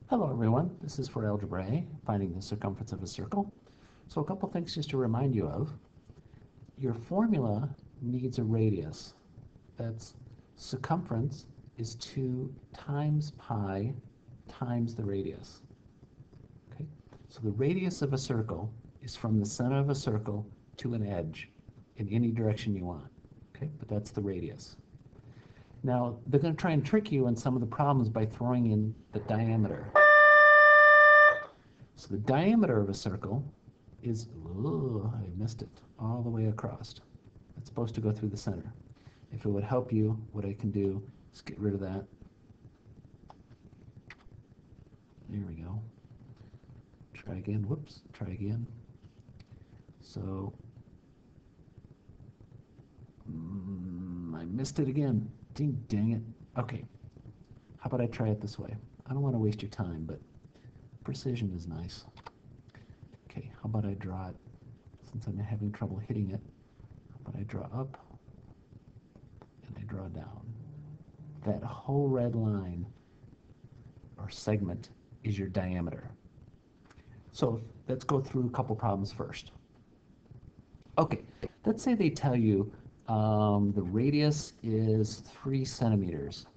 Hello everyone, this is for Algebra A, finding the circumference of a circle. So a couple things just to remind you of. Your formula needs a radius. That's circumference is 2 times pi times the radius. Okay? So the radius of a circle is from the center of a circle to an edge in any direction you want. Okay? But that's the radius. Now, they're going to try and trick you in some of the problems by throwing in the diameter. So the diameter of a circle is, I missed it, all the way across. It's supposed to go through the center. If it would help you, what I can do is get rid of that. There we go. Try again. Whoops. Try again. So, I missed it again. Dang it. Okay. How about I try it this way? I don't want to waste your time, but precision is nice. Okay, how about I draw it, since I'm having trouble hitting it, how about I draw up and I draw down. That whole red line or segment is your diameter. So let's go through a couple problems first. Okay, let's say they tell you the radius is 3 centimeters.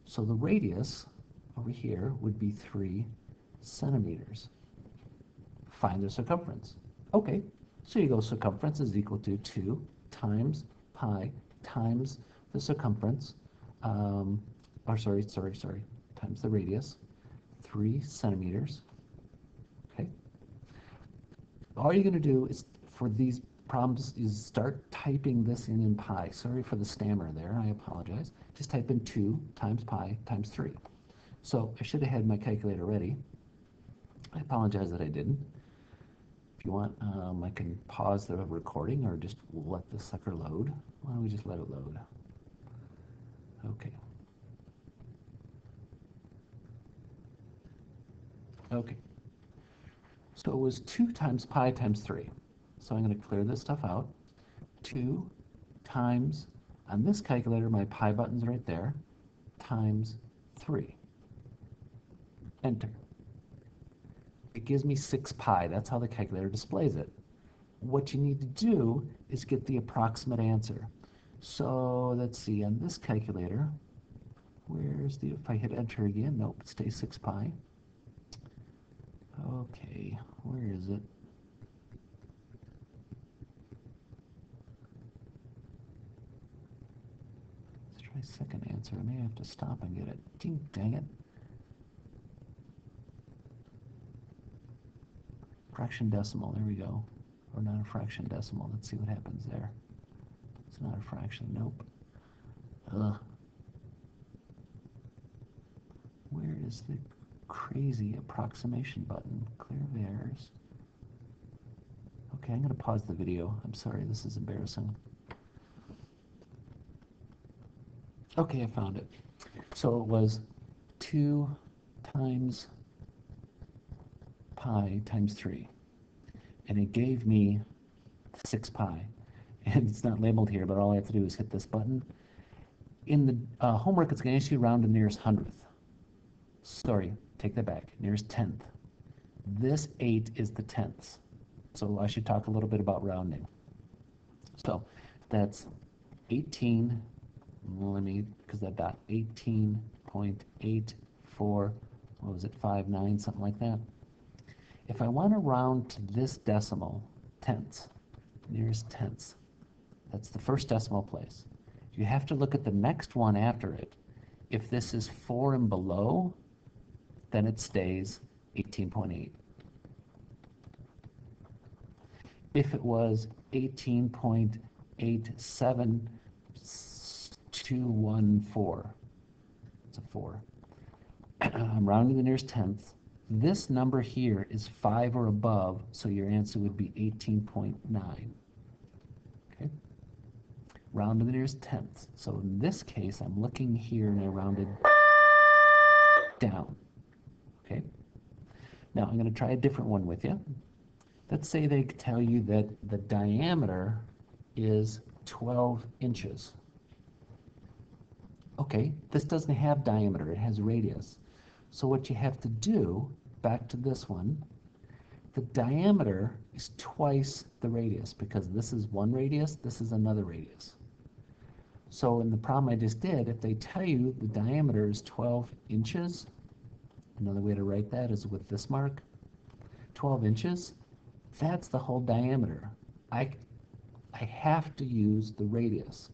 So the radius over here would be 3 centimeters. Find the circumference. Okay, so you go circumference is equal to 2 times pi times the circumference, times the radius, 3 centimeters. Okay. All you're going to do is, for these problems, is start typing this in pi. Sorry for the stammer there, I apologize. Just type in 2 times pi times 3. So I should have had my calculator ready. I apologize that I didn't. If you want, I can pause the recording or just let the sucker load. Why don't we just let it load? Okay. Okay. So it was 2 times pi times 3. So I'm going to clear this stuff out. 2 times, on this calculator, my pi button's right there, times 3. Enter. It gives me 6 pi. That's how the calculator displays it. What you need to do is get the approximate answer. So let's see, on this calculator, if I hit enter again, nope, it stays 6 pi. Okay, where is it? Let's try second answer. I may have to stop and get it. Dang it. Fraction decimal, there we go. Or not a fraction decimal. Let's see what happens there. It's not a fraction, nope. Where is the crazy approximation button? Clear of errors. Okay, I'm going to pause the video. I'm sorry, this is embarrassing. Okay, I found it. So it was 2 times pi times 3. And it gave me 6 pi. And it's not labeled here, but all I have to do is hit this button. In the homework, it's going to ask you to round to nearest hundredth. Sorry, take that back. Nearest tenth. This 8 is the tenths. So I should talk a little bit about rounding. So that's 18, because that dot, 18.84, what was it, 59, something like that. If I want to round to this decimal, tenths, nearest tenths, that's the first decimal place. You have to look at the next one after it. If this is 4 and below, then it stays 18.8. If it was 18.87214, it's a 4. I'm rounding the nearest tenth. This number here is 5 or above, so your answer would be 18.9. Okay? Round to the nearest tenth. So in this case, I'm looking here and I rounded down. Okay? Now I'm going to try a different one with you. Let's say they tell you that the diameter is 12 inches. Okay, this doesn't have diameter, it has radius. So what you have to do, back to this one, the diameter is twice the radius because this is one radius, this is another radius. So in the problem I just did, if they tell you the diameter is 12 inches, another way to write that is with this mark, 12 inches, that's the whole diameter. I have to use the radius,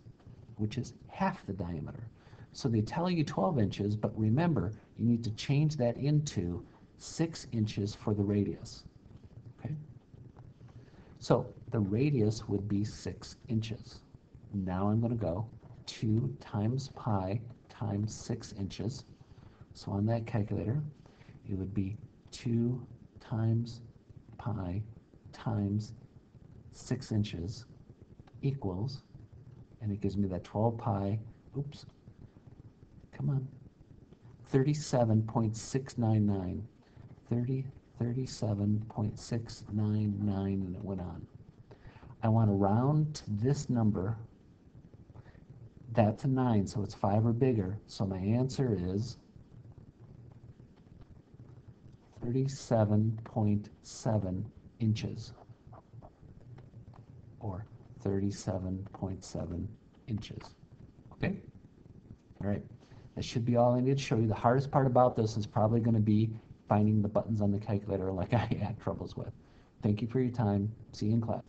which is half the diameter. So they tell you 12 inches, but remember, you need to change that into 6 inches for the radius. Okay? So the radius would be 6 inches. Now I'm going to go 2 times pi times 6 inches. So on that calculator, it would be 2 times pi times 6 inches equals, and it gives me that 12 pi, oops, come on, 37.699, 37.699, and it went on. I want to round to this number. That's a 9, so it's 5 or bigger. So my answer is 37.7 inches, or 37.7 inches. Okay? All right. That should be all I need to show you. The hardest part about this is probably going to be finding the buttons on the calculator like I had troubles with. Thank you for your time. See you in class.